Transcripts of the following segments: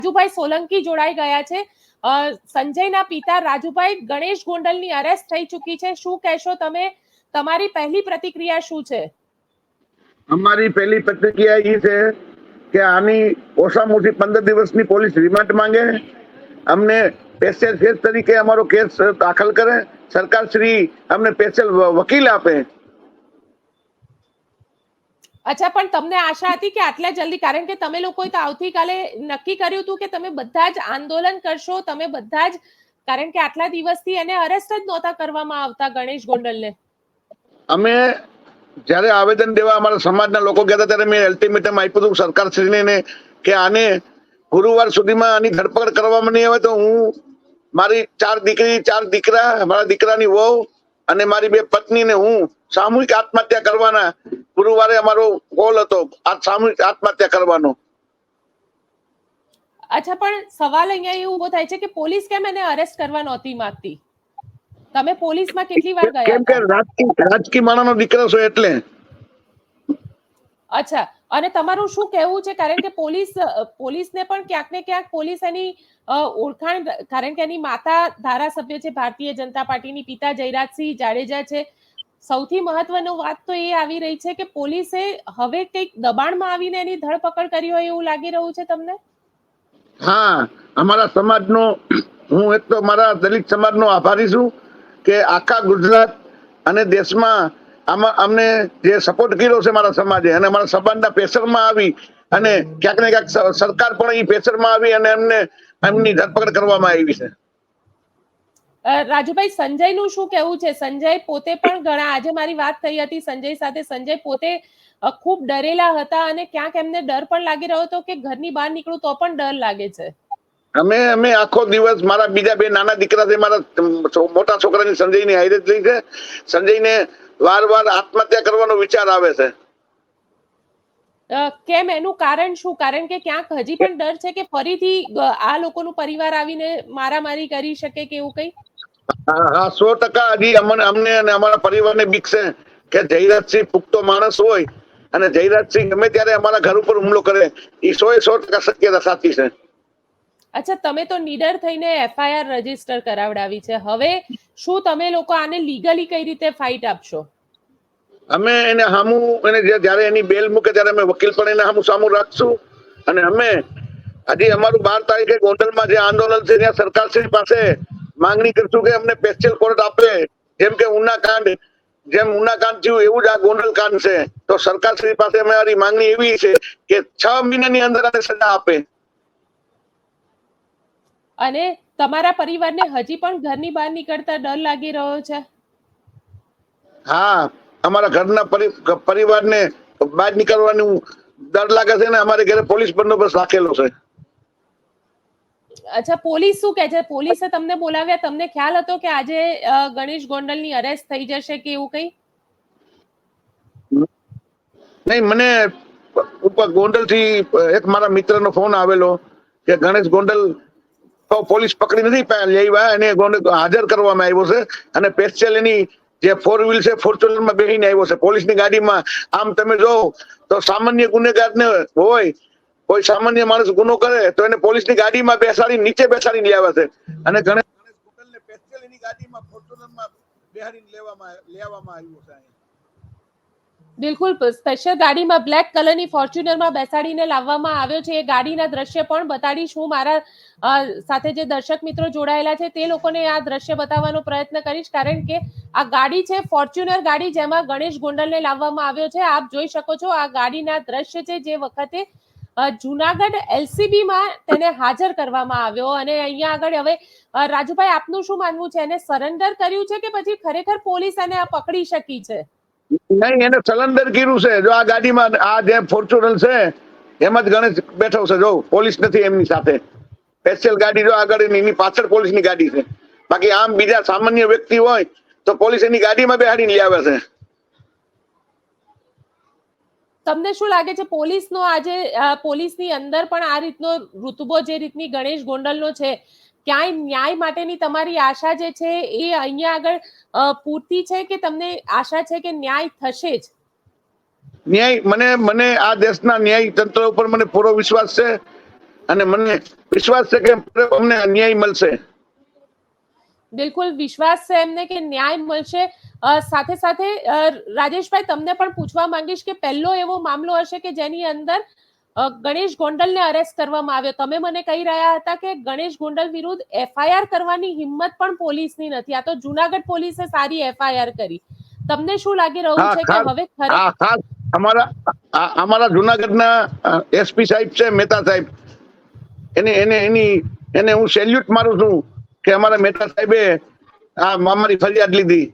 રાજુભાઈ સોલંકી જોડાઈ ગયા છે. સંજયના પિતા રાજુભાઈ, ગણેશ ગોંડલની અરેસ્ટ થઈ ચૂકી છે. શું કહેશો તમે? તમારી પહેલી પ્રતિક્રિયા શું છે? અમારી પહેલી પ્રતિક્રિયા એ છે કે આની ઓછામાં ઓછી 15 દિવસની પોલીસ રિમાન્ડ માંગે, અમને સ્પેશિયલ કેસ તરીકે અમારો કેસ દાખલ કરે, સરકાર શ્રી અમને સ્પેશિયલ વકીલ આપે. અચ્છા, પણ તમને આશા હતી કે આટલા જલ્દી, કારણ કે તમે લોકોએ તો આવતીકાલે નક્કી કર્યું હતું કે તમે બધા જ આંદોલન કરશો, તમે બધા જ, કારણ કે આટલા દિવસથી એને અરેસ્ટ જ નહોતા કરવામાં આવતા ગણેશ ગોંડલને. અમે જયારે આવેદન દેવા અમારા સમાજના લોકો ગયા ત્યારે મેં અલ્ટિમેટમ આપ્યું હતું સરકારશ્રીને કે આને ગુરુવાર સુધીમાં આની ધરપકડ કરવામાં નહીં આવે તો હું મારી 4 દીકરી 4 દીકરા, મારા દીકરાની વહુ અને મારી 2 પત્નીને હું સામૂહિક આત્મહત્યા કરવાના. ગુરુવારે અમારો કોલ હતો આ સામૂહિક આત્મહત્યા કરવાનો. અચ્છા, પણ સવાલ અહીંયા એ ઉભો થાય છે કે પોલીસ કેમ એને અરેસ્ટ કરવા નહોતી માંગતી? તમે પોલીસમાં કેટલી વાર ગયા? કેમ કે રાજકીય માણસનો દીકરો છે એટલે. અચ્છા, અને તમારું શું કહેવું છે? કારણ કે પોલીસને પણ ક્યાંક ને ક્યાંક પોલીસ એની ઓળખાણ, કારણ કે એની માતા ધારાસભ્ય છે ભારતીય જનતા પાર્ટીની, પિતા જયરાજસિંહ જાડેજા છે. સૌથી મહત્વની વાત તો એ આવી રહી છે કે પોલીસે હવે કંઈક દબાણમાં આવીને એની ધરપકડ કરી હોય એવું લાગી રહ્યું છે તમને? હા, અમારા સમાજનો, હું એક તો મારા દલિત સમાજનો આભારી છું કે આખા ગુજરાત અને દેશમાં અમને જે સપોર્ટ કર્યો છે મારા સમાજે, અને અમારા સમાજના પ્રેશરમાં આવી અને ક્યાંક ને ક્યાંક સરકાર પણ એ પ્રેશરમાં આવી અને એમની ધરપકડ કરવામાં આવી છે. રાજુભાઈ, સંજયનું શું કહેવું છે? સંજય પોતે પણ ઘણા, આજે મારી વાત થઈ હતી સંજય સાથે, સંજય પોતે ખૂબ ડરેલા હતા અને ક્યાંક એમને ડર પણ લાગી રહ્યો હતો કે ઘરની બહાર નીકળું તો પણ ડર લાગે છે. અમે આખો દિવસ, મારા બીજા 2 નાના દીકરા છે, મારા મોટા છોકરાની સંજયની હાઈરેજ થઈ છે. સંજયને વાર આત્મહત્યા કરવાનો વિચાર આવે છે. કેમ? એનું કારણ શું? કારણ કે ક્યાંક હજી પણ ડર છે કે ફરીથી આ લોકોનું પરિવાર આવીને મારામારી કરી શકે કે એવું કઈ? હા, 100% હજી અમને અને અમારા પરિવારને બીક છે કે જયરાજસિંહ પુખ્તો માણસ હોય અને જયરાજસિંહ ગમે ત્યારે અમારા ઘર ઉપર હુમલો કરે. એ 100% શક્યતા સાચી છે. અચ્છા, તમે તો નીડર થઈને FIR રજીસ્ટર કરાવડાવી છે. હવે શું તમે લોકો આને લીગલી કઈ રીતે ફાઇટ આપશો? અમે એને સામું, એને જયારે એની બેલ મૂકે ત્યારે અમે વકીલ પણ એને સામું રાખશું. અને અમે હજી અમારું 12 તારીખે ગોંડલમાં જે આંદોલન છે ત્યાં સરકારશ્રી પાસે માંગણી કરશું કે અમને સ્પેશિયલ કોર્ટ આપે. જેમ ઉના કાંડ થયું એવું જ આ ગોંડલ કાંડ છે, તો સરકારશ્રી પાસે અમારી માંગણી એવી છે કે 6 મહિનાની અંદર આને સજા આપે. અને તમારા પરિવારને હજી પણ ઘરની બહાર નીકળતા ડર લાગી રહ્યો છે? હા, અમારા ઘરના પરિવારને બહાર નીકળવાનું ડર લાગે છે ને અમારે ઘરે પોલીસ બંદોબસ્ત રાખેલો છે. અચ્છા, પોલીસ શું કહે છે? પોલીસે તમને બોલાવ્યા, તમને ખ્યાલ હતો કે આજે ગણેશ ગોંડલની અરેસ્ટ થઈ જશે કે એવું કઈ? નહીં, મને ઉપર ગોંડલ થી એક મારા મિત્રનો ફોન આવેલો કે ગણેશ ગોંડલ તો પોલીસ પકડી નથી લેવા, એને હાજર કરવામાં આવ્યો છે અને સ્પેશિયલ એની જે 4 વ્હીલ છે ફોર્ચ્યુનરમાં બેસીને આવ્યો છે પોલીસની ગાડીમાં. આમ તમે જો તો સામાન્ય ગુનેગારને હોય, કોઈ સામાન્ય માણસ ગુનો કરે તો એને પોલીસની ગાડીમાં બેસાડી નીચે બેસાડીને લેવા છે, અને ગણેશ ગોંડલને સ્પેશિયલ એની ગાડીમાં ફોર્ચ્યુનરમાં બેસાડીને લેવામાં આવ્યો છે. બિલકુલ, સ્પેશિયલ ગાડીમાં, બ્લેક કલરની ફોર્ચ્યુનરમાં બેસાડીને લાવવામાં આવ્યો છે. એ ગાડીના દ્રશ્ય પણ બતાડીશ હું. મારા સાથે જે દર્શક મિત્રો જોડાયેલા છે તે લોકોને આ દ્રશ્ય બતાવવાનો પ્રયત્ન કરીશ, કારણ કે આ ગાડી છે ફોર્ચ્યુનર ગાડી જેમાં ગણેશ ગોંડલને લાવવામાં આવ્યો છે. આપ જોઈ શકો છો આ ગાડીના દ્રશ્ય છે જે વખતે જુનાગઢ LCB માં તેને હાજર કરવામાં આવ્યો. અને અહીંયા આગળ હવે રાજુભાઈ, આપનું શું માનવું છે? એને સરેન્ડર કર્યું છે કે પછી ખરેખર પોલીસ એને પકડી શકી છે? નહીં, એને સરેન્ડર કર્યું છે. જો આ ગાડીમાં, આ જે ફોર્ચ્યુનર છે એમાં જ ગણેશ બેઠો છે. જો પોલીસ નથી એમની સાથે, સ્પેશિયલ ગાડી જો આગળ એની પાછળ પોલીસની ગાડી છે. બાકી આમ બીજા સામાન્ય વ્યક્તિ હોય તો પોલીસ એની ગાડીમાં બેહાડીને લઈ આવે છે. તમને શું લાગે છે પોલીસનો આજે, પોલીસની અંદર પણ આ રીતનો ઋતબો જે રીતની ગણેશ ગોંડલનો છે, ક્યાંય ન્યાય માટેની તમારી આશા જે છે એ અહીંયા આગળ પૂરતી છે કે તમને આશા છે કે ન્યાય થશે જ? ન્યાય, મને આ દેશના ન્યાય તંત્ર ઉપર મને પૂરો વિશ્વાસ છે અને મને વિશ્વાસ છે કે અમને ન્યાય મળશે. બિલકુલ વિશ્વાસ છે એમને કે ન્યાય મળશે. સાથે સાથે રાજેશભાઈ તમને પણ પૂછવા માંગીશ કે પહેલો એવો મામલો હશે કે જેની અંદર ગણેશ ગોંડલને અરેસ્ટ કરવામાં આવ્યો. તમે મને કહી રહ્યા હતા કે ગણેશ ગોંડલ વિરુદ્ધ એફઆઈઆર કરવાની હિંમત પણ પોલીસની નથી. આ તો જુનાગઢ પોલીસે સારી એફઆઈઆર કરી. તમને શું લાગી રહ્યું છે કે હવે ખાસ અમારા જુનાગઢના એસપી સાહેબ છે, મહેતા સાહેબ, એને હું સેલ્યુટ મારું છું કે અમારા મહેતા સાહેબે અમારી ફરિયાદ લીધી.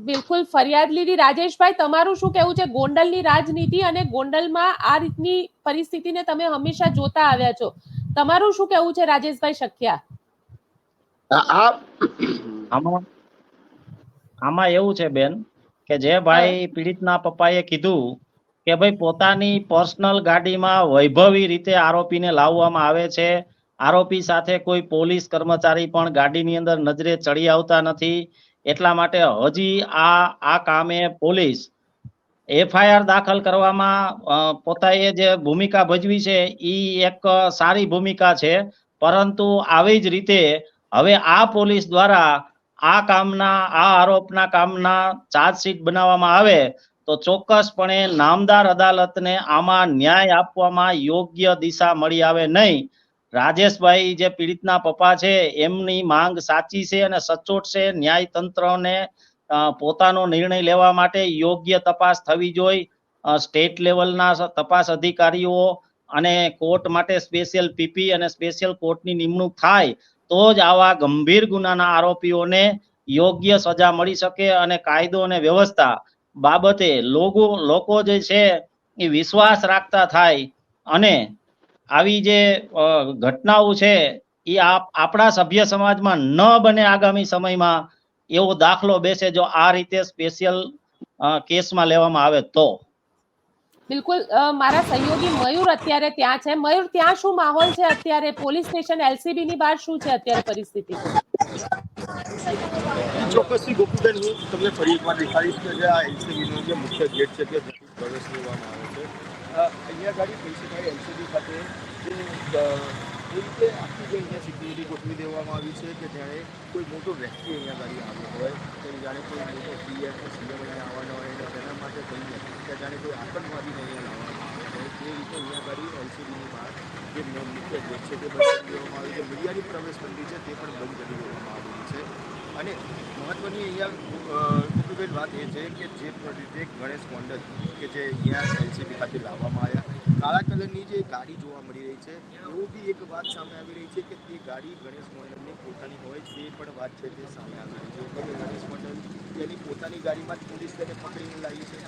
બિલકુલ ફરિયાદ લીધી. રાજેશભાઈ તમારું શું કહેવું છે? ગોંડલની રાજનીતિ અને ગોંડલમાં આ રીતની પરિસ્થિતિને તમે હંમેશા જોતા આવ્યા છો. તમારું શું કહેવું છે રાજેશભાઈ શક્યા? આમાં એવું છે બેન કે જે ભાઈ પીડિતના પપ્પાએ કીધું કે ભાઈ પોતાની પર્સનલ ગાડીમાં વૈભવી રીતે આરોપીને લાવવામાં આવે છે. આરોપી સાથે કોઈ પોલીસ કર્મચારી પણ ગાડીની અંદર નજરે ચડી આવતા નથી. એટલા માટે હજી આ કામે પોલીસ એફઆઈઆર દાખલ કરવામાં પોતાએ જે ભૂમિકા ભજવી છે એ એક સારી ભૂમિકા છે. પરંતુ આવી જ રીતે હવે આ પોલીસ દ્વારા આ આરોપના કામના ચાર્જશીટ બનાવવામાં આવે તો ચોક્કસપણે નામદાર અદાલતને આમાં ન્યાય આપવામાં યોગ્ય દિશા મળી આવે નહીં. રાજેશભાઈ જે પીડિતના પપ્પા છે એમની માંગ સાચી છે અને સચોટ છે. ન્યાય તંત્રને પોતાનો નિર્ણય લેવા માટે યોગ્ય તપાસ થવી જોઈએ. સ્ટેટ લેવલના તપાસ અધિકારીઓ અને કોર્ટ માટે સ્પેશિયલ પીપી અને સ્પેશિયલ કોર્ટની નિમણૂક થાય તો જ આવા ગંભીર ગુનાના આરોપીઓને યોગ્ય સજા મળી શકે અને કાયદો અને વ્યવસ્થા બાબતે લોકો જે છે એ વિશ્વાસ રાખતા થાય. અને આવી જે ઘટનાઓ છે એ આપણા સભ્ય સમાજમાં ન બને આગામી સમયમાં એવો દાખલો બેસે જો આ રીતે સ્પેશિયલ કેસમાં લેવામાં આવે તો. બિલકુલ મારા સહયોગી મયુર અત્યારે ત્યાં છે. મયુર, ત્યાં શું માહોલ છે અત્યારે? પોલીસ સ્ટેશન એલસીબી ની બહાર શું છે અત્યારે પરિસ્થિતિ? ચોક્કસથી ગોપીબેન, હું તમને ફરી એકવાર દેખાડીશ કે જે આ એલસીબીનો જે મુખ્ય ગેટ છે તે પ્રવેશ લેવામાં આવે છે. અહીંયા ગાડી કહી શકાય એલસીબી ખાતે જે રીતે આખી જે અહીંયા સિક્યુરિટી ગોઠવી દેવામાં આવી છે કે જાણે કોઈ મોટો વ્યક્તિ અહીંયા ગાડી આવ્યો હોય કે જાણે કોઈ મોટો પીએમ કે સીએમ અહીંયા આવવાનો હોય અને તેના માટે કહીએ કે જાણે કોઈ આતંકવાદીને અહીંયા લાવવામાં આવે હોય તે રીતે અહીંયા ગાડી એલસીબીની બહાર જે મુખ્ય ગેટ છે તે બંધ કરી દેવામાં આવી છે. મીડિયાની પ્રવેશબંધી છે તે પણ બંધ કરી દેવામાં આવી છે. અને મહત્વની અહીંયા ગોપીબેન વાત એ છે કે જે રીતે ગણેશ ગોંડલ કે જે અહીંયા એલસીબી ખાતે લાવવામાં આવ્યા, કાળા કલરની જે ગાડી જોવા મળી રહી છે એવું બી એક વાત સામે આવી રહી છે કે તે ગાડી ગણેશ ગોંડલની પોતાની હોય તે પણ વાત છે તે સામે આવી રહી છે કે ગણેશ ગોંડલ તેની પોતાની ગાડીમાં જ પોલીસ તેને પકડીને લાવી છે.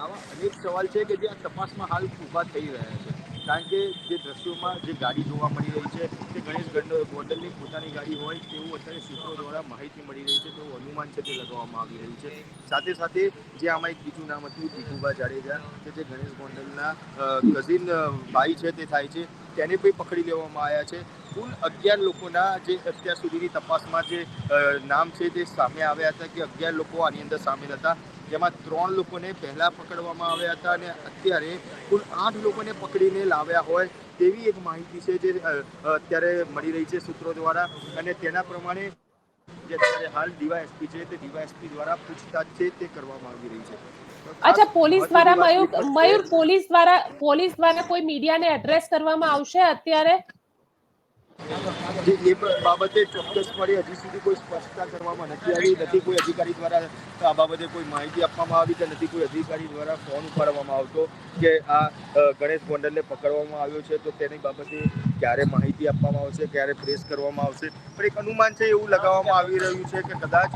આવા અનેક સવાલ છે કે જે આ તપાસમાં હાલ ઊભા થઈ રહ્યા છે. કારણ કે જે દ્રશ્યોમાં જે ગાડી જોવા મળી રહી છે તે ગણેશ ગોંડલની પોતાની ગાડી હોય તેવું અત્યારે સૂત્રો દ્વારા માહિતી મળી રહી છે, તેવું અનુમાન છે તે લગાવવામાં આવી રહ્યું છે. સાથે સાથે જે આમાં એક બીજું નામ હતું ભીખુભા જાડેજા કે જે ગણેશ ગોંડલના કઝિન ભાઈ છે તે થાય છે, તેને પણ પકડી લેવામાં આવ્યા છે. કુલ 11 લોકોના જે અત્યાર સુધીની તપાસમાં જે નામ છે તે સામે આવ્યા હતા કે 11 લોકો આની અંદર સામેલ હતા, જેમાં 3 લોકોને પહેલા પકડવામાં આવ્યા હતા અને અત્યારે કુલ 8 લોકોને પકડીને લાવ્યા હોય તેવી એક માહિતી છે જે અત્યારે મળી રહી છે સૂત્રો દ્વારા. અને તેના પ્રમાણે જે અત્યારે હાલ ડીવાયએસપી છે તે ડીવાયએસપી દ્વારા પૂછતાછ છે તે કરવામાં આવી રહી છે. અચ્છા, પોલીસ દ્વારા મયુર પોલીસ દ્વારા કોઈ મીડિયાને એડ્રેસ કરવામાં આવશે અત્યારે? એ બાબતે ચોક્કસપણે હજી સુધી કોઈ સ્પષ્ટતા કરવામાં નથી આવી, નથી કોઈ અધિકારી દ્વારા આ બાબતે કોઈ માહિતી આપવામાં આવી કે નથી કોઈ અધિકારી દ્વારા ફોન ઉપાડવામાં આવતો કે આ ગણેશ ગોંડલને પકડવામાં આવ્યો છે તો તેની બાબતે ક્યારે માહિતી આપવામાં આવશે, ક્યારે પ્રેસ કરવામાં આવશે. પણ એક અનુમાન છે એવું લગાવવામાં આવી રહ્યું છે કે કદાચ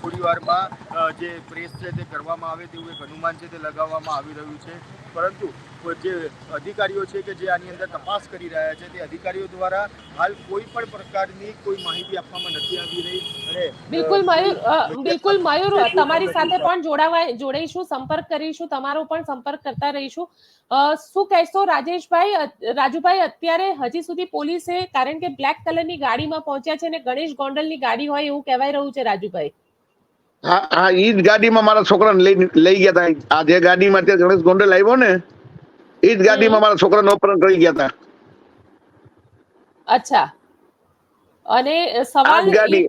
થોડી વારમાં જે પ્રેસ છે તે કરવામાં આવે તેવું એક અનુમાન છે તે લગાવવામાં આવી રહ્યું છે. પરંતુ જે અધિકારીઓ છે કે જે આની અંદર તપાસ કરી રહ્યા છે તે અધિકારીઓ દ્વારા હાલ કોઈ પણ પ્રકારની કોઈ માહિતી આપવામાં નથી આવી રહી. અને બિલકુલ મયુર, તમારી સાથે પણ જોડાઈશું, સંપર્ક કરીશું, તમારો પણ સંપર્ક કરતા રહીશું. શું કહેશો રાજુભાઈ, અત્યારે હજી સુધી પોલીસે, કારણ કે બ્લેક કલરની ગાડીમાં પહોંચ્યા છે અને ગણેશ ગોંડલની ગાડી હોય એવું કહેવાય રહ્યું છે રાજુભાઈ? હા, ઈ જ ગાડીમાં મારા છોકરાને લઈ ગયા હતા. આ જે ગાડીમાં તે ગણેશ ગોંડલ આવ્યો ને એ જ ગાડીમાં મારા છોકરાનું અપહરણ કરી ગયા હતા. અચ્છા, અને સવાલ આ જ ગાડી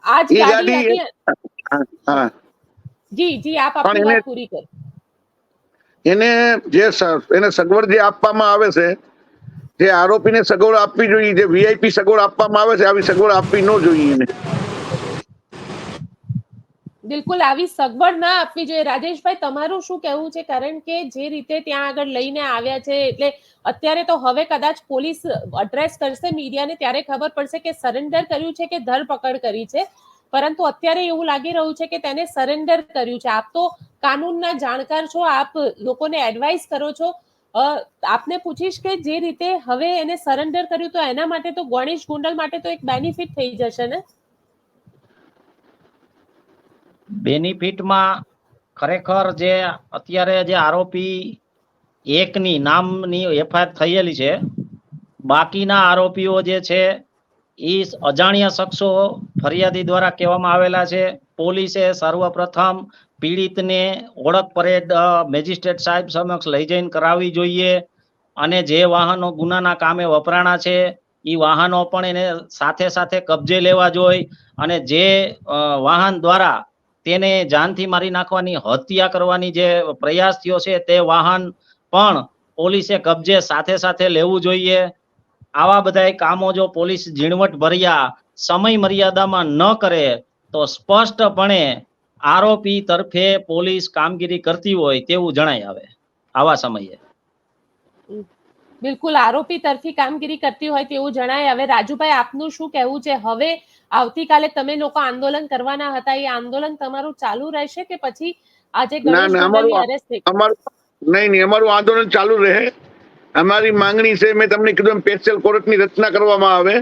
આ જ એ ગાડી ગાડી હતી. હા જી જી, આપ પણ આપની એને વાત પૂરી કરો. એને એને સગવડ જે આપવામાં આવે છે, જે આરોપીને સગવડ આપવી જોઈએ, જે વીઆઈપી સગવડ આપવામાં આવે છે, આવી સગવડ આપવી ન જોઈએ એને. બિલકુલ આવી સગવડ ના આપવી જોઈએ. રાજેશભાઈ, તમારું શું કહેવું છે? કારણ કે જે રીતે ત્યાં આગળ લઈને આવ્યા છે, એટલે અત્યારે તો હવે કદાચ પોલીસ એડ્રેસ કરશે મીડિયાને, ત્યારે ખબર પડશે કે સરેન્ડર કર્યું છે કે ધરપકડ કરી છે. પરંતુ અત્યારે એવું લાગી રહ્યું છે કે તેને સરેન્ડર કર્યું છે. આપ તો કાનૂનના જાણકાર છો, આપ લોકોને એડવાઇસ કરો છો. આપને પૂછીશ કે જે રીતે હવે એને સરેન્ડર કર્યું, તો એના માટે તો ગણેશ ગુંડલ માટે તો એક બેનિફિટ થઈ જશે ને? બેનિફિટમાં ખરેખર જે અત્યારે જે આરોપી એકની નામની એફઆઈઆર થયેલી છે, બાકીના આરોપીઓ જે છે એ અજાણ્યા શખ્સો ફરિયાદી દ્વારા કહેવામાં આવેલા છે. પોલીસે સર્વપ્રથમ પીડિતને ઓળખ પરેડ મેજિસ્ટ્રેટ સાહેબ સમક્ષ લઈ જઈને કરાવવી જોઈએ, અને જે વાહનો ગુનાના કામે વપરાણા છે એ વાહનો પણ એને સાથે સાથે કબજે લેવા જોઈએ, અને જે વાહન દ્વારા તેને જાનથી મારી નાખવાની, હત્યા કરવાની જે પ્રયાસ થયો છે, તે વાહન પણ પોલીસે કબજે સાથે સાથે લેવું જોઈએ. આવા બધા કામો જો પોલીસ ઝીણવટ ભર્યા સમય મર્યાદામાં ન કરે તો સ્પષ્ટપણે આરોપી તરફે પોલીસ કામગીરી કરતી હોય તેવું જણાય આવે આવા સમયે. બિલકુલ, આરોપી તરફી કામગીરી કરતી હોય તેવું જણાય. હવે રાજુભાઈ, આપનું શું કહેવું છે? હવે આવતીકાલે તમે લોકો આંદોલન કરવાના હતા, એ આંદોલન તમારું ચાલુ રહેશે કે પછી આજે ના ગણેશ ના, ગોંડલની અરેસ્ટ થઈ? નહીં, અમારું આંદોલન ચાલુ રહે. અમારી માંગણી છે, મેં તમને કીધું, સ્પેશિયલ કોર્ટની રચના કરવામાં આવે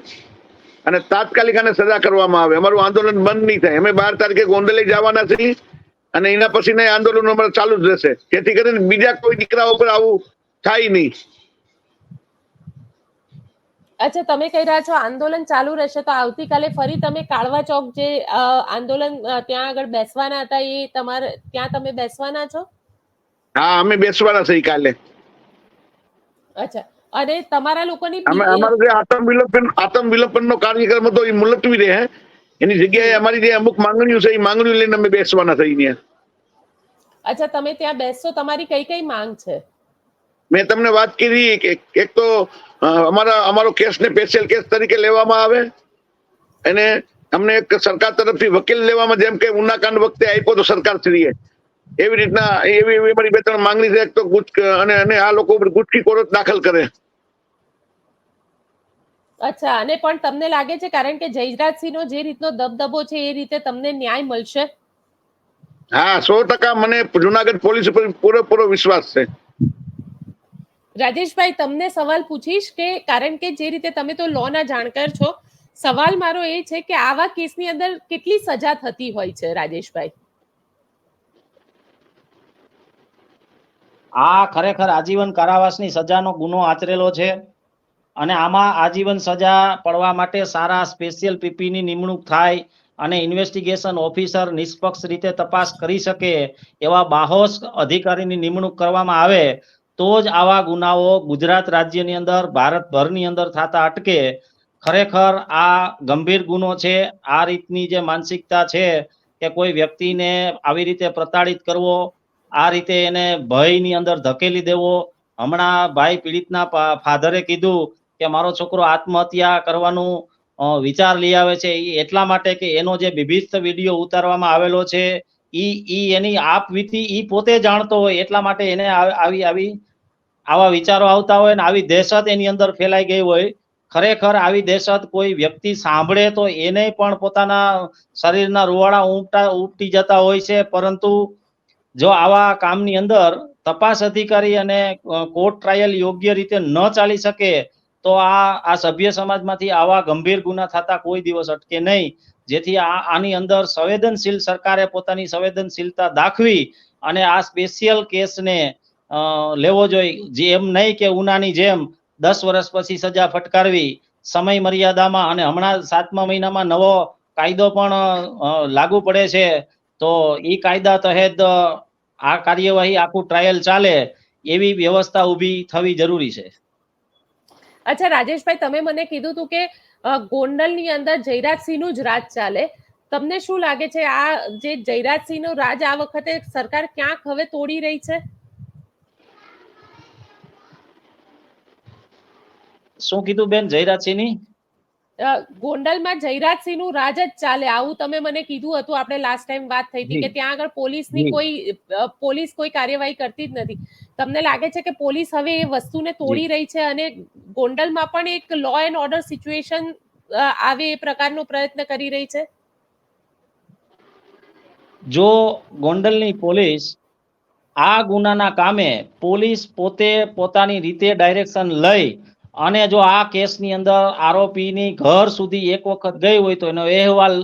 અને તાત્કાલિક આને સજા કરવામાં આવે. અમારું આંદોલન બંધ નહીં થાય. અમે 12 તારીખે ગોંડલે જવાના છીએ અને એના પછી આંદોલન અમારે ચાલુ જ રહેશે, જેથી કરીને બીજા કોઈ દીકરાઓ પર આવું થાય નહીં. અચ્છા, તમે કહી રહ્યા છો આંદોલન ચાલુ રહેશે, તો આવતીકાલે ફરી તમે કાળવા ચોક જે આંદોલન ત્યાં આગળ બેસવાના હતા, એ તમારે ત્યાં તમે બેસવાના છો? હા, અમે બેસવાના છીએ કાલે. અચ્છા, અને તમારા લોકોની અમારો જે આત્મ વિલોપનનો કાર્યક્રમ હતો એ મુલતવી રહે. એની જગ્યાએ અમારી જે અમુક માંગણીઓ છે એ માંગણીઓ લઈને અમે બેસવાના છીએ. અચ્છા, તમે ત્યાં બેસશો. તમારી કઈ કઈ માંગ છે? મેં તમને વાત કરી કે એક તો અમારો કેસને સ્પેશિયલ કેસ તરીકે લેવામાં આવે, અને અમને એક સરકાર તરફથી વકીલ લેવામાં, જેમ કે ઉનાકાંડ વખતે આપ્યો તો સરકારશ્રીએ, એવી રીતના એવી અમારી 2-3 માંગણી છે. એક તો અને આ લોકો ઉપર ગુટકી કોર્ટ દાખલ કરે. અચ્છા, અને પણ તમને લાગે છે કારણ કે જયરાજસિંહનો જે રીતનો દબદબો છે એ રીતે તમને ન્યાય મળશે? હા, 100% મને જુનાગઢ પોલીસ ઉપર પૂરેપૂરો વિશ્વાસ છે. રાજેશભાઈ, તમને સવાલ પૂછીશ કે કારણ કે જે રીતે તમે તો લોના જાણકાર છો, સવાલ મારો એ છે કે આવા કેસની અંદર કેટલી સજા થતી હોય છે રાજેશભાઈ? આ ખરેખર આજીવન કારાવાસની સજાનો ગુનો આચરેલો છે, અને આમાં આજીવન સજા પડવા માટે સારા સ્પેશિયલ પીપીની નિમણૂક થાય અને ઇન્વેસ્ટિગેશન ઓફિસર નિષ્પક્ષ રીતે તપાસ કરી શકે એવા બાહોશ અધિકારીની નિમણૂક કરવામાં આવે તો જ આવા ગુનાઓ ગુજરાત રાજ્યની અંદર, ભારતભરની અંદર થતા અટકે. ખરેખર આ ગંભીર ગુનો છે. આ રીતની જે માનસિકતા છે કે કોઈ વ્યક્તિને આવી રીતે પ્રતાડિત કરવો, આ રીતે એને ભયની અંદર ધકેલી દેવો. હમણાં ભાઈ પીડિતના ફાધરે કીધું કે મારો છોકરો આત્મહત્યા કરવાનું વિચાર લઈ આવે છે, એટલા માટે કે એનો જે બીભત્સ વિડીયો ઉતારવામાં આવેલો છે ઈ એની આપવીતી ઈ પોતે જાણતો હોય, એટલા માટે એને આવા વિચારો આવતા હોય ને આવી દહેશત એની અંદર ફેલાઈ ગઈ હોય. ખરેખર આવી દહેશત કોઈ વ્યક્તિ સાંભળે તો એને પણ પોતાના શરીરના રૂવાડા ઉપટી જતા હોય છે. પરંતુ જો આવા કામની અંદર તપાસ અધિકારી અને કોર્ટ ટ્રાયલ યોગ્ય રીતે ન ચાલી શકે તો આ સભ્ય સમાજમાંથી આવા ગંભીર ગુના થતા કોઈ દિવસ અટકે નહીં. જેથી આની અંદર સંવેદનશીલ સરકારે પોતાની સંવેદનશીલતા દાખવી અને આ સ્પેશિયલ કેસને લેવો જોઈએ. જે એમ નહીં કે ઉનાની જેમ 10 વર્ષ પછી સજા ફટકારવી સમય મર્યાદામાં, અને હમણાં 7મા મહિનામાં નવો કાયદો પણ લાગુ પડે છે, તો એ કાયદા તહેત આ કાર્યવાહી આખું ટ્રાયલ ચાલે એવી વ્યવસ્થા ઊભી થવી જરૂરી છે. અચ્છા રાજેશભાઈ, તમે મને કીધું હતું કે ગોંડલની અંદર જયરાજસિંહનું જ રાજ ચાલે. તમને શું લાગે છે આ જે જયરાજસિંહનું રાજ આ વખતે સરકાર ક્યાંક હવે તોડી રહી છે? શું કીધું બેન? જયરાજસિંહની ગોંડલમાં જયરાજસિંહનું રાજ જ ચાલે આવું તમે મને કીધું હતું. આપણે લાસ્ટ ટાઈમ વાત થઈ હતી કે ત્યાં આગળ પોલીસ કોઈ કાર્યવાહી કરતી જ નથી. તમને લાગે છે કે પોલીસ હવે એ વસ્તુને તોડી રહી છે અને ગોંડલમાં પણ એક લો એન્ડ ઓર્ડર સિચ્યુએશન આવે એ પ્રકારનો પ્રયત્ન કરી રહી છે? જો ગોંડલની પોલીસ આ ગુનાના કામે પોલીસ પોતે પોતાની રીતે ડાયરેક્શન લઈ અને જો આ કેસની અંદર આરોપીની ઘર સુધી એક વખત ગઈ હોય તો એનો અહેવાલ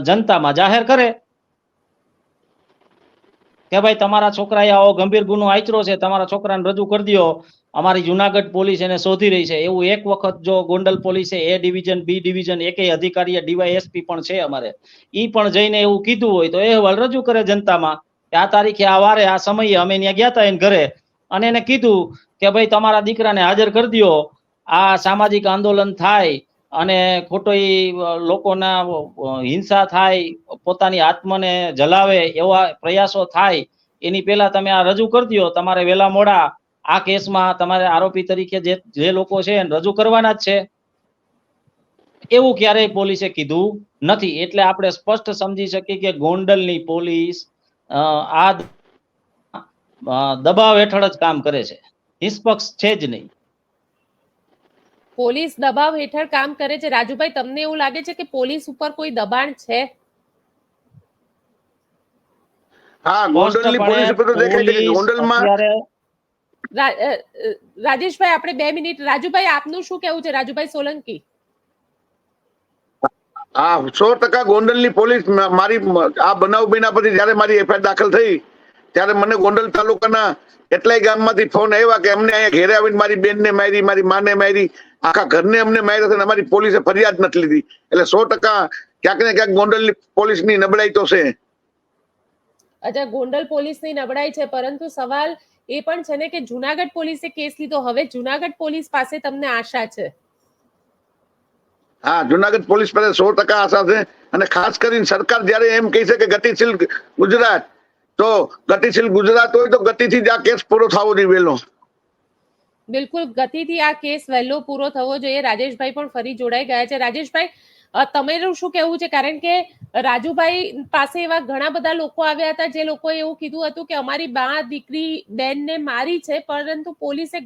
જનતામાં જાહેર કરે કે ભાઈ તમારા છોકરાએ આવો ગંભીર ગુનો આચર્યો છે, તમારા છોકરાને રજૂ કરી દો, અમારી જુનાગઢ પોલીસ એને શોધી રહી છે. એવું એક વખત જો ગોંડલ પોલીસે A ડિવિઝન B ડિવિઝન એકેય અધિકારીએ DYSP પણ છે અમારે, ઈ પણ જઈને એવું કીધું હોય તો અહેવાલ રજૂ કરે જનતામાં કે આ તારીખે આ વારે આ સમયે અમે ત્યાં ગયા હતા એને ઘરે અને એને કીધું કે ભાઈ તમારા દીકરાને હાજર કરી દો, આ સામાજિક આંદોલન થાય અને ખોટો લોકોના હિંસા થાય, પોતાની આત્મને જલાવે એવા પ્રયાસો થાય એની પહેલા તમે આ રજૂ કરી દો. તમારે વહેલા મોડા આ કેસમાં તમારે આરોપી તરીકે જે લોકો છે એને રજૂ કરવાના જ છે. એવું ક્યારેય પોલીસે કીધું નથી. એટલે આપણે સ્પષ્ટ સમજી શકીએ કે ગોંડલની પોલીસ આ દબાવ હેઠળ જ કામ કરે છે, નિષ્પક્ષ છે જ નહીં. પોલીસ દબાવ હેઠળ કામ કરે છે. રાજુભાઈ, તમને એવું લાગે છે કે પોલીસ ઉપર કોઈ દબાણ છે? હા, ગોંડલની પોલીસ ઉપર તો દેખાય છે કે ગોંડલમાં રાજેશભાઈ આપણે 2 મિનિટ. રાજુભાઈ આપનું શું કેવું છે? રાજુભાઈ સોલંકી. હા, 100% ગોંડલની પોલીસ મારી આ બનાવ બન્યા પછી જયારે મારી FIR દાખલ થઈ ત્યારે મને ગોંડલ તાલુકાના કેટલાય ગામમાંથી ફોન આવ્યા કે અમને અહીંયા ઘેરે આવીને મારી બેનને મારી, મારી માને મારી, આખા ઘરને અમને માર્યા છે, અમારી પોલીસે ફરિયાદ નથી લીધી. એટલે 100% ક્યાંક ને ક્યાંક ગોંડલની પોલીસની નબળાઈ તો છે. અચ્છા, ગોંડલ પોલીસની નબળાઈ છે, પરંતુ સવાલ એ પણ છે ને કે જુનાગઢ પોલીસે કેસ લીધો. હવે જુનાગઢ પોલીસ પાસે તમને આશા છે? હા, જુનાગઢ પોલીસ પાસે 100% આશા છે. અને ખાસ કરીને સરકાર જયારે એમ કહે છે કે ગતિશીલ ગુજરાત, તો ગતિશીલ ગુજરાત હોય તો ગતિથી જ આ કેસ પૂરો થવો જોઈએ વહેલો. બિલકુલ, ગતિથી આ કેસ વહેલો પૂરો થવો જોઈએ. રાજેશભાઈ પણ ફરી જોડાઈ ગયા છે. રાજેશભાઈ, તમારું શું કહેવું છે? કારણ કે રાજુભાઈ પાસે એવા ઘણા બધા લોકો આવ્યા હતા જે લોકોએ એવું કીધું હતું કે અમારી બા દીકરી બેનને મારી છે, પરંતુ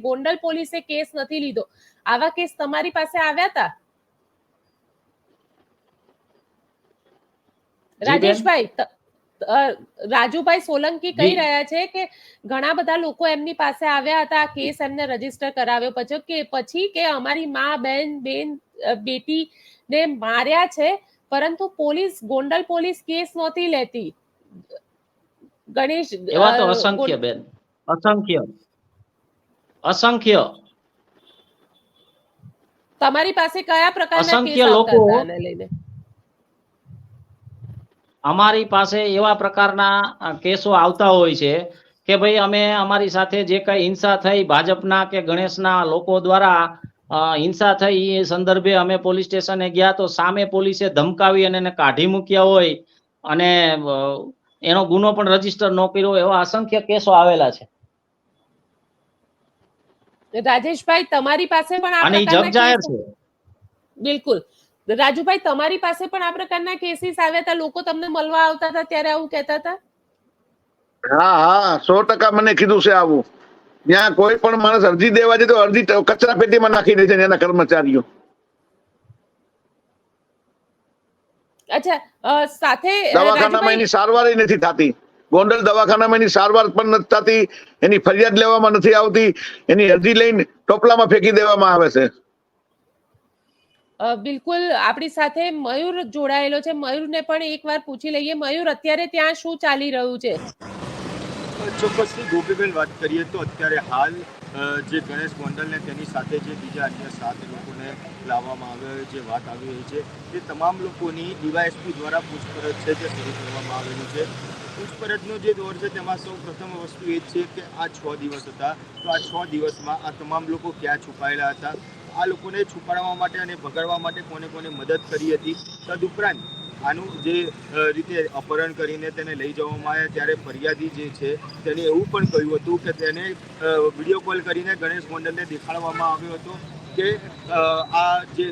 ગોંડલ પોલીસે કેસ નથી લીધો. આવા કેસ તમારી પાસે આવ્યા હતા? રાજેશભાઈ, રાજુભાઈ સોલંકી કહી રહ્યા છે કે ઘણા બધા લોકો એમની પાસે આવ્યા હતા, કેસ એમને રજીસ્ટર કરાવ્યો પછી કે અમારી માં બેન બેટી ને માર્યા છે, પરંતુ ગોંડલ પોલીસ કેસ નહોતી લેતી. ગણેશ, એવા તો અસંખ્ય બેન, અસંખ્ય તમારી પાસે કયા પ્રકારના કેસ અસંખ્ય આવતા લોકો હતા આને લઈને? અમારી પાસે એવા પ્રકારના કેસો આવતા હોય છે કે ભાઈ અમે અમારી સાથે જે કઈ હિંસા થઈ, ભાજપના કે ગણેશના લોકો દ્વારા હિંસા થઈ એ સંદર્ભે અમે પોલીસ સ્ટેશને ગયા તો સામે પોલીસે ધમકાવી અને એને કાઢી મૂક્યા હોય અને એનો ગુનો પણ રજીસ્ટર ન કર્યો, એવા અસંખ્ય કેસો આવેલા છે. રાજેશભાઈ, તમારી પાસે પણ આ પ્રકારના કેસ? બિલકુલ. રાજુભાઈ, તમારી પાસે પણ આ પ્રકારના કેસીસ આવ્યા હતા? લોકો તમને મળવા આવતા હતા ત્યારે આવું કહેતા હતા? હા, 100% મને કીધું છે આવું. ત્યાં કોઈ પણ માણસ અરજી દેવા જાય તો અરજી કચરા પેટીમાં નાખી દે છે એના કર્મચારીઓ. અચ્છા, સાથે દવાખાનામાં એની સારવાર નથી થતી. ગોંડલ દવાખાનામાં એની સારવાર પણ નથી થતી, એની ફરિયાદ લેવામાં નથી આવતી, એની અરજી લઈને ટોપલામાં ફેંકી દેવામાં આવે છે. બિલકુલ, આપણી સાથે મયુર જોડાયેલો છે. મયુરને પણ એકવાર પૂછી લઈએ. મયુર, અત્યારે ત્યાં શું ચાલી રહ્યું છે? ચોક્કસથી ગોપીબેન, વાત કરીએ તો અત્યારે હાલ જે ગણેશ ગોંડલ ને તેની સાથે જે બીજા અન્ય 7 લોકોને લાવવામાં આવે જે વાત આવી રહી છે તે તમામ લોકોની DYSP દ્વારા પૂછપરછ છે જે શરૂ કરવામાં આવેલી છે. પૂછપરછનો જે દોર છે તેમાં સૌ પ્રથમ વસ્તુ એ જ છે કે આ 6 દિવસ હતા, તો આ 6 દિવસમાં આ તમામ લોકો ક્યાં છુપાયેલા હતા, આ લોકોને છુપાડવા માટે અને ભગાડવા માટે કોને કોને મદદ કરી હતી. તદુપરાંત આનું જે રીતે અપહરણ કરીને તેને લઈ જવામાં આવ્યા ત્યારે ફરિયાદી જે છે તેને એવું પણ કહ્યું હતું કે તેને વિડીયો કોલ કરીને ગણેશ ગોંડલને દેખાડવામાં આવ્યો હતો કે આ જે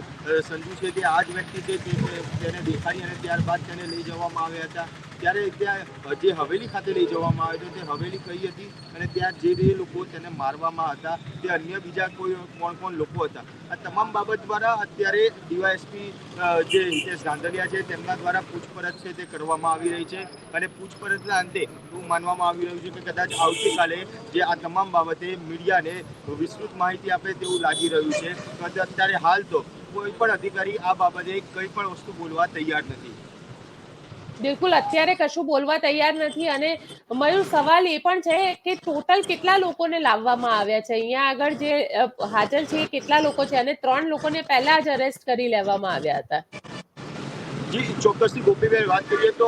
સંજુ છે તે આ જ વ્યક્તિ છે, તેને દેખાડી અને ત્યારબાદ તેને લઈ જવામાં આવ્યા હતા. ત્યારે ત્યાં જે હવેલી ખાતે લઈ જવામાં આવ્યો હતો તે હવેલી કઈ હતી અને ત્યાં જે લોકો તેને મારવામાં હતા તે અન્ય બીજા કોઈ કોણ લોકો હતા. આ તમામ બાબત દ્વારા અત્યારે ડીવાયએસપી જે હિતેશ ગાંધલિયા છે તેમના દ્વારા પૂછપરછ છે તે કરવામાં આવી રહી છે અને પૂછપરછના અંતે એવું માનવામાં આવી રહ્યું છે કે કદાચ આવતીકાલે જે આ તમામ બાબતે મીડિયાને વિસ્તૃત માહિતી આપે તેવું લાગી રહ્યું છે. અત્યારે હાલ તો કોઈ પણ અધિકારી આ બાબતે કંઈ પણ વસ્તુ બોલવા તૈયાર નથી. બિલકુલ, અત્યારે કશું બોલવા તૈયાર નથી. અને મયુર, સવાલ એ પણ છે કે ટોટલ કેટલા લોકોને લાવવામાં આવ્યા છે અહીંયા આગળ જે હાજર છે એ કેટલા લોકો છે? અને 3 લોકોને પહેલા જ અરેસ્ટ કરી લેવામાં આવ્યા હતા. જી ચોક્કસથી ગોપીબેન વાત કરીએ તો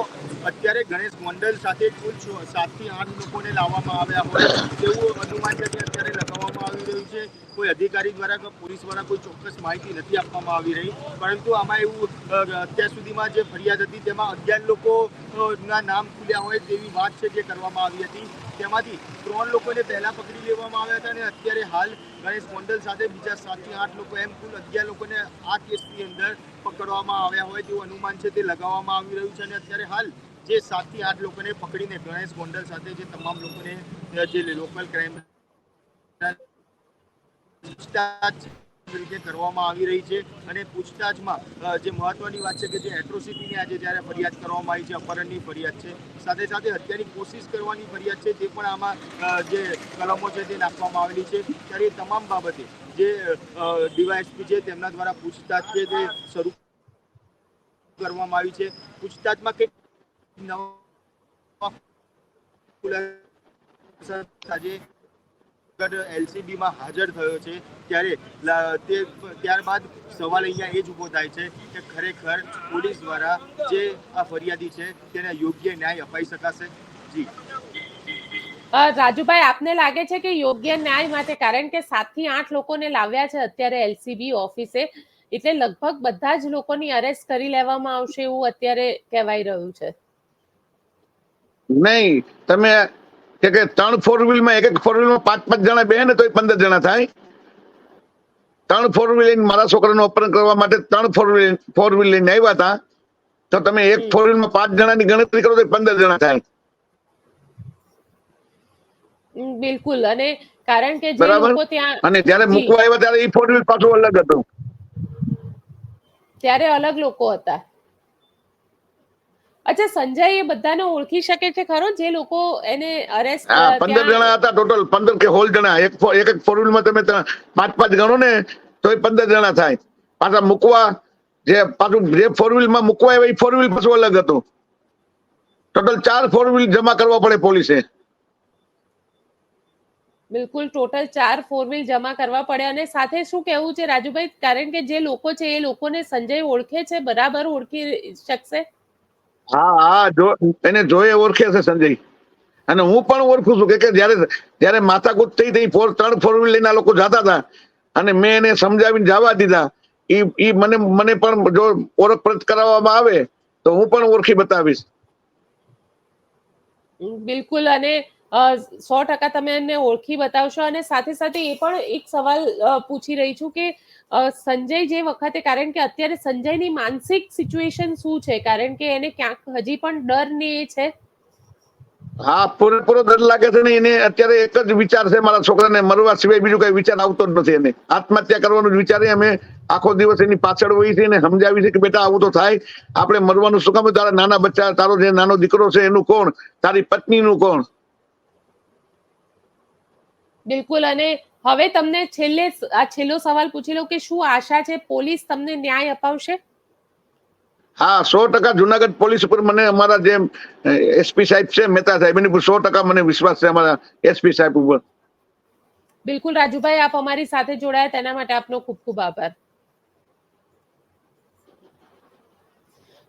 અત્યારે ગણેશ ગોંડલ સાથે કુલ 7 થી 8 લોકોને લાવવામાં આવ્યા હોય તેવું અનુમાન છે અત્યારે લગાવવામાં આવી રહ્યું છે. કોઈ અધિકારી દ્વારા કે પોલીસ દ્વારા કોઈ ચોક્કસ માહિતી નથી આપવામાં આવી રહી, પરંતુ આમાં એવું અત્યાર સુધીમાં જે ફરિયાદ હતી તેમાં 11 લોકોના નામ ખુલ્યા હોય તેવી વાત છે જે કરવામાં આવી હતી. તેમાંથી 3 લોકોને પહેલા પકડી લેવામાં આવ્યા હતા અને અત્યારે હાલ ગણેશ ગોંડલ સાથે બીજા 7 થી 8 લોકો એમ કુલ 11 લોકોને આ કેસની અંદર પકડવામાં આવ્યા હોય તેવું અનુમાન છે તે લગાવવામાં આવી રહ્યું છે. અને અત્યારે હાલ જે 7 થી 8 લોકોને પકડીને ગણેશ ગોંડલ સાથે જે તમામ લોકોને જે લોકલ ક્રાઇમ પૂછતાછ રીતે કરવામાં આવી રહી છે. અને પૂછતાછમાં જે મહત્વની વાત છે કે જે એટ્રોસિટીની આજે જ્યારે ફરિયાદ કરવામાં આવી છે, અપહરણની ફરિયાદ છે, સાથે સાથે હત્યાની કોશિશ કરવાની ફરિયાદ છે, તે પણ આમાં જે કલમો છે તે નાખવામાં આવેલી છે. ત્યારે એ તમામ બાબતે જે ડીવાયએસપી છે તેમના દ્વારા પૂછતાછ છે તે શરૂ કરવામાં આવી છે. પૂછતાછમાં કંઈક નવા ખુલાસા આજે એલસીબીમાં હાજર થયો છે ત્યારે ત્યારબાદ સવાલ અહીંયા એ જ ઊભો થાય છે કે ખરેખર પોલીસ દ્વારા જે આ ફરિયાદી છે તેને યોગ્ય ન્યાય અપાઈ શકાશે? જી રાજુભાઈ, આપને લાગે છે કે યોગ્ય ન્યાય માટે, કારણ કે 7 થી 8 લોકોને લાવ્યા છે અત્યારે એલસીબી ઓફિસે, એટલે લગભગ બધા જ લોકોની અરેસ્ટ કરી લેવામાં આવશે એવું અત્યારે કહેવાય રહ્યું છે. નહીં, તમે કે 3 4 વ્હીલમાં એક 4 વ્હીલમાં 5 જણા બે ને તો 15 જણા થાય. 3 4 વ્હીલ લઈને મારા છોકરાનું અપહરણ કરવા માટે 3 4 વ્હીલ લઈને આવ્યા હતા, તો તમે એક 4 વ્હીલમાં 5 જણાની ગણતરી કરો તો 15 જણા થાય. બિલકુલ. અને કારણ કે જે લોકો ત્યાં અને જયારે મૂકવા આવ્યા ત્યારે એ 4 વ્હીલ પાછું અલગ હતું, ત્યારે અલગ લોકો હતા. અચ્છા, સંજય એ બધાને ઓળખી શકે છે ખરો જે લોકો એને અરેસ્ટ? 15 જણા હતા ટોટલ, 15 કે 16 જણા. એક 4 વ્હીલમાં તમે 5 ગણો ને તો 15 જણા થાય. પાછા મૂકવા જે 4 વ્હીલમાં મૂકવા આવ્યા એ 4 વ્હીલ પાછું અલગ હતું. ટોટલ 4 4 વ્હીલ જમા કરવા પડે પોલીસે. બિલકુલ, ટોટલ 4 4 વ્હીલ જમા કરવા પડે. અને સાથે શું કહેવું છે રાજુભાઈ, કારણ કે જે લોકો છે એ લોકોને સંજય ઓળખે છે, બરાબર ઓળખી શકશે? હા, એને જોઈ ઓળખે છે સંજય. અને હું પણ ઓળખું છું કે જયારે માથાકૂટ થઈ હતી 3 4 વ્હીલ લઈને આ લોકો જતા હતા અને મેં એને સમજાવીને જવા દીધા. ઈ મને પણ જો ઓળખ કરાવવામાં આવે તો હું પણ ઓળખી બતાવીશ. બિલકુલ. અને 100% તમે એને ઓળખી બતાવશો. અને સાથે સાથે એ પણ એક સવાલ પૂછી રહી છું કે સંજય જે વખતે, કારણ કે અત્યારે સંજયની માનસિક સિચ્યુએશન શું છે? કારણ કે એને ક્યાંક હજી પણ ડર ને એ છે. હા, પૂરેપૂરો ડર લાગે છે ને. એને અત્યારે એક જ વિચાર છે, મારા છોકરાને મરવા સિવાય બીજું કઈ વિચાર આવતો જ નથી. એને આત્મહત્યા કરવાનું જ વિચારે. અમે આખો દિવસ એની પાછળ હોઈએ છીએ અને સમજાવી છે કે બેટા આવું તો થાય, આપણે મરવાનું શું કામ? તારા નાના બચ્ચા, તારો જે નાનો દીકરો છે એનું કોણ? તારી પત્નીનું કોણ? બિલકુલ. અને હવે તમને છેલ્લો સવાલ પૂછી લઉં કે શું આશા છે, પોલીસ તમને ન્યાય અપાવશે? હા, 100% જુનાગઢ પોલીસ ઉપર મને અમારા જે એસપી સાહેબ છે, મહેતા સાહેબ, એની ઉપર 100% મને વિશ્વાસ છે અમારા એસપી સાહેબ ઉપર. બિલકુલ રાજુભાઈ, આપ અમારી સાથે જોડાયા તેના માટે આપનો ખૂબ ખૂબ આભાર.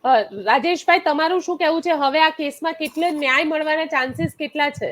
રાજેશભાઈ, તમારું શું કહેવું છે? હવે આ કેસમાં કેટલો ન્યાય મળવાના ચાન્સીસ કેટલા છે?